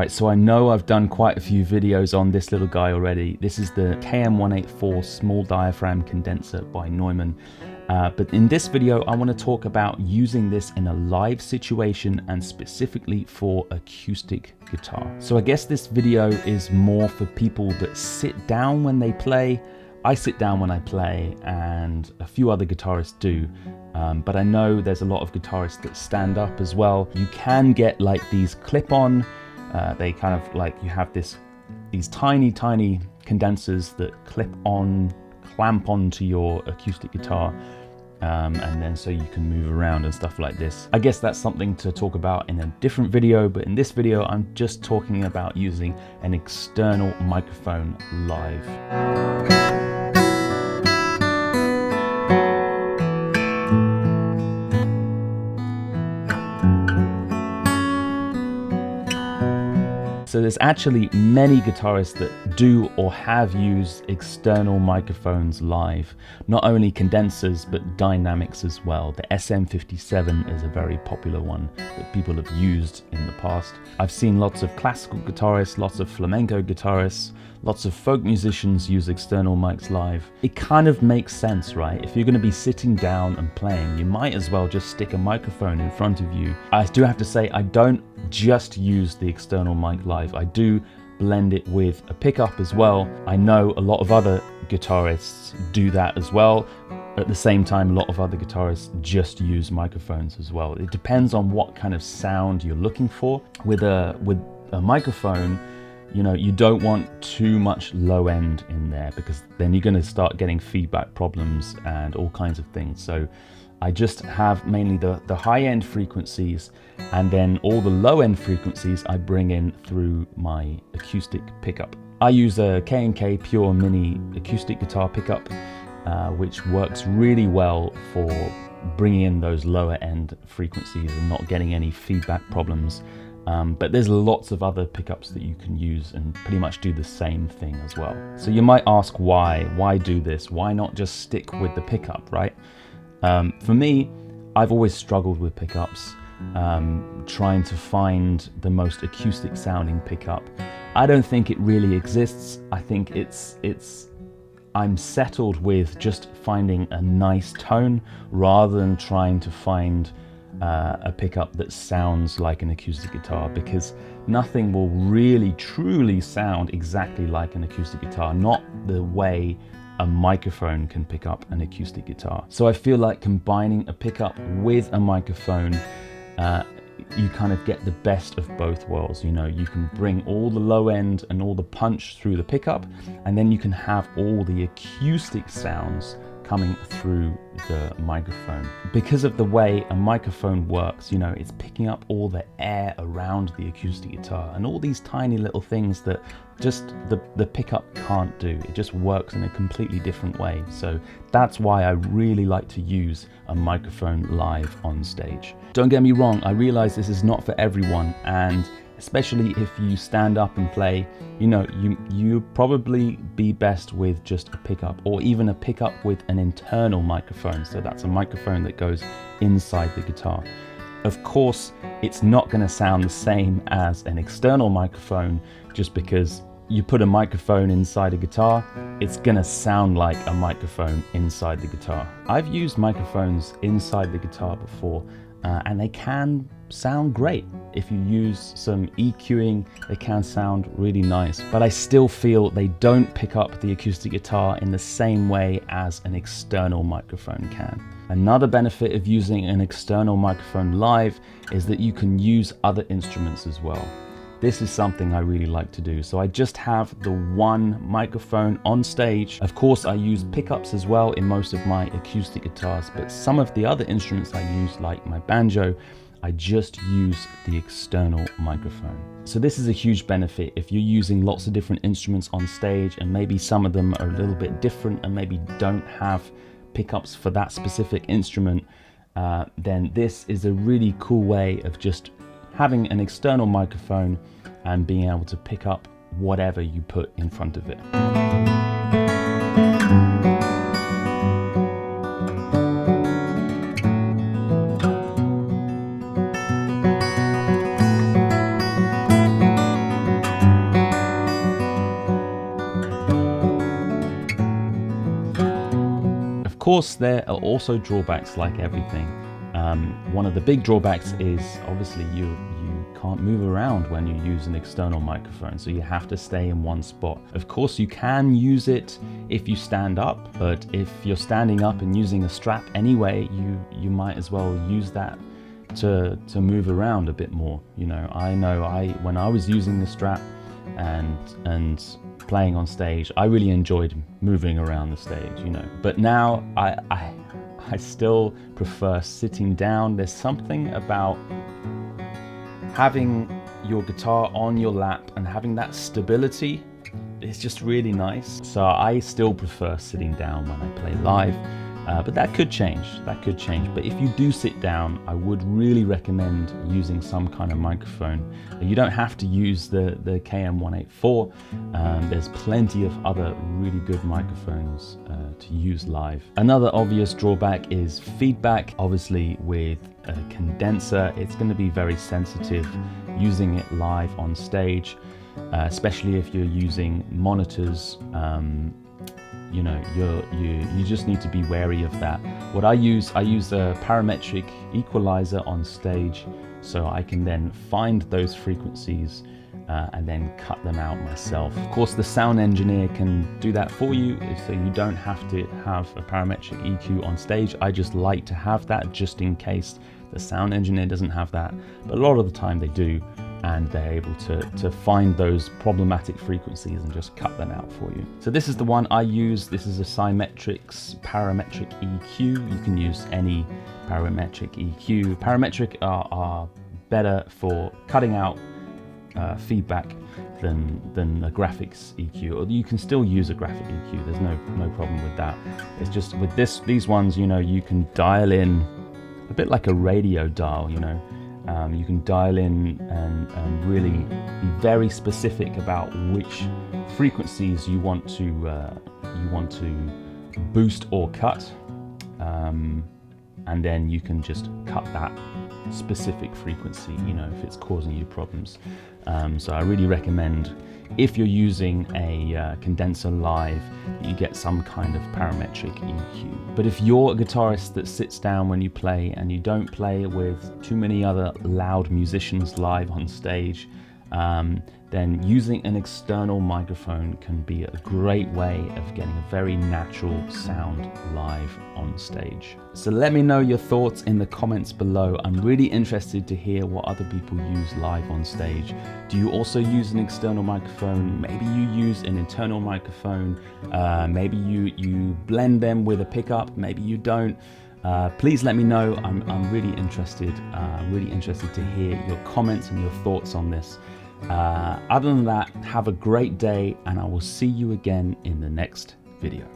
Right, so I know I've done quite a few videos on this little guy already. This is the KM184 small diaphragm condenser by Neumann. But in this video, I want to talk about using this in a live situation and specifically for acoustic guitar. So I guess this video is more for people that sit down when they play. I sit down when I play, and a few other guitarists do. But I know there's a lot of guitarists that stand up as well. You can get like these clip-on, they kind of like, you have these tiny condensers that clamp onto your acoustic guitar, and then so you can move around and stuff like this. I guess that's something to talk about in a different video, but in this video I'm just talking about using an external microphone live. So there's actually many guitarists that do or have used external microphones live. Not only condensers, but dynamics as well. The SM57 is a very popular one that people have used in the past. I've seen lots of classical guitarists, lots of flamenco guitarists, lots of folk musicians use external mics live. It kind of makes sense, right? If you're going to be sitting down and playing, you might as well just stick a microphone in front of you. I do have to say, I don't just use the external mic live. I do blend it with a pickup as well. I know a lot of other guitarists do that as well. At the same time, a lot of other guitarists just use microphones as well. It depends on what kind of sound you're looking for. With a microphone, you know, you don't want too much low end in there, because then you're going to start getting feedback problems and all kinds of things. So I just have mainly the high end frequencies, and then all the low end frequencies I bring in through my acoustic pickup. I use a K&K Pure Mini acoustic guitar pickup, which works really well for bringing in those lower end frequencies and not getting any feedback problems. But there's lots of other pickups that you can use and pretty much do the same thing as well. So you might ask why do this? Why not just stick with the pickup, right? For me, I've always struggled with pickups, trying to find the most acoustic sounding pickup. I don't think it really exists. I think I'm settled with just finding a nice tone rather than trying to find a pickup that sounds like an acoustic guitar, because nothing will really truly sound exactly like an acoustic guitar, not the way a microphone can pick up an acoustic guitar. So I feel like combining a pickup with a microphone, you kind of get the best of both worlds. You know, you can bring all the low end and all the punch through the pickup, and then you can have all the acoustic sounds coming through the microphone. Because of the way a microphone works, you know, it's picking up all the air around the acoustic guitar and all these tiny little things that just the pickup can't do. It just works in a completely different way. So that's why I really like to use a microphone live on stage. Don't get me wrong, I realize this is not for everyone, and especially if you stand up and play, you know, you probably be best with just a pickup, or even a pickup with an internal microphone. So that's a microphone that goes inside the guitar. Of course, it's not going to sound the same as an external microphone. Just because you put a microphone inside a guitar, it's going to sound like a microphone inside the guitar. I've used microphones inside the guitar before, and they can sound great. If you use some EQing, they can sound really nice, but I still feel they don't pick up the acoustic guitar in the same way as an external microphone can. Another benefit of using an external microphone live is that you can use other instruments as well. This is something I really like to do. So I just have the one microphone on stage. Of course, I use pickups as well in most of my acoustic guitars, but some of the other instruments I use, like my banjo, I just use the external microphone. So this is a huge benefit if you're using lots of different instruments on stage, and maybe some of them are a little bit different and maybe don't have pickups for that specific instrument. Then this is a really cool way of just having an external microphone and being able to pick up whatever you put in front of it. course, there are also drawbacks like everything. One of the big drawbacks is obviously you can't move around when you use an external microphone, so you have to stay in one spot. Of course, you can use it if you stand up, but if you're standing up and using a strap anyway, you might as well use that to move around a bit more. You know when I was using the strap and playing on stage, I really enjoyed moving around the stage, you know. But now I still prefer sitting down. There's something about having your guitar on your lap and having that stability. It's just really nice. So I still prefer sitting down when I play live. But that could change. But if you do sit down, I would really recommend using some kind of microphone. You don't have to use the KM184. There's plenty of other really good microphones to use live. Another obvious drawback is feedback. Obviously, with a condenser, it's going to be very sensitive using it live on stage, especially if you're using monitors. You know, you just need to be wary of that. What I use a parametric equalizer on stage, so I can then find those frequencies and then cut them out myself. Of course, the sound engineer can do that for you, so you don't have to have a parametric EQ on stage. I just like to have that just in case the sound engineer doesn't have that, but a lot of the time they do, and they're able to find those problematic frequencies and just cut them out for you. So this is the one I use. This is a Symmetrics parametric EQ. You can use any parametric EQ. Parametric are better for cutting out feedback than a graphics EQ. Or you can still use a graphic EQ. There's no problem with that. It's just with these ones, you know, you can dial in a bit like a radio dial, you know. You can dial in and really be very specific about which frequencies you want to boost or cut, and then you can just cut that specific frequency, you know, if it's causing you problems. So I really recommend, if you're using a condenser live, you get some kind of parametric EQ. But if you're a guitarist that sits down when you play and you don't play with too many other loud musicians live on stage, then using an external microphone can be a great way of getting a very natural sound live on stage. So let me know your thoughts in the comments below. I'm really interested to hear what other people use live on stage. Do you also use an external microphone? Maybe you use an internal microphone. Maybe you blend them with a pickup. Maybe you don't. Please let me know. I'm really interested to hear your comments and your thoughts on this. Other than that, have a great day, and I will see you again in the next video.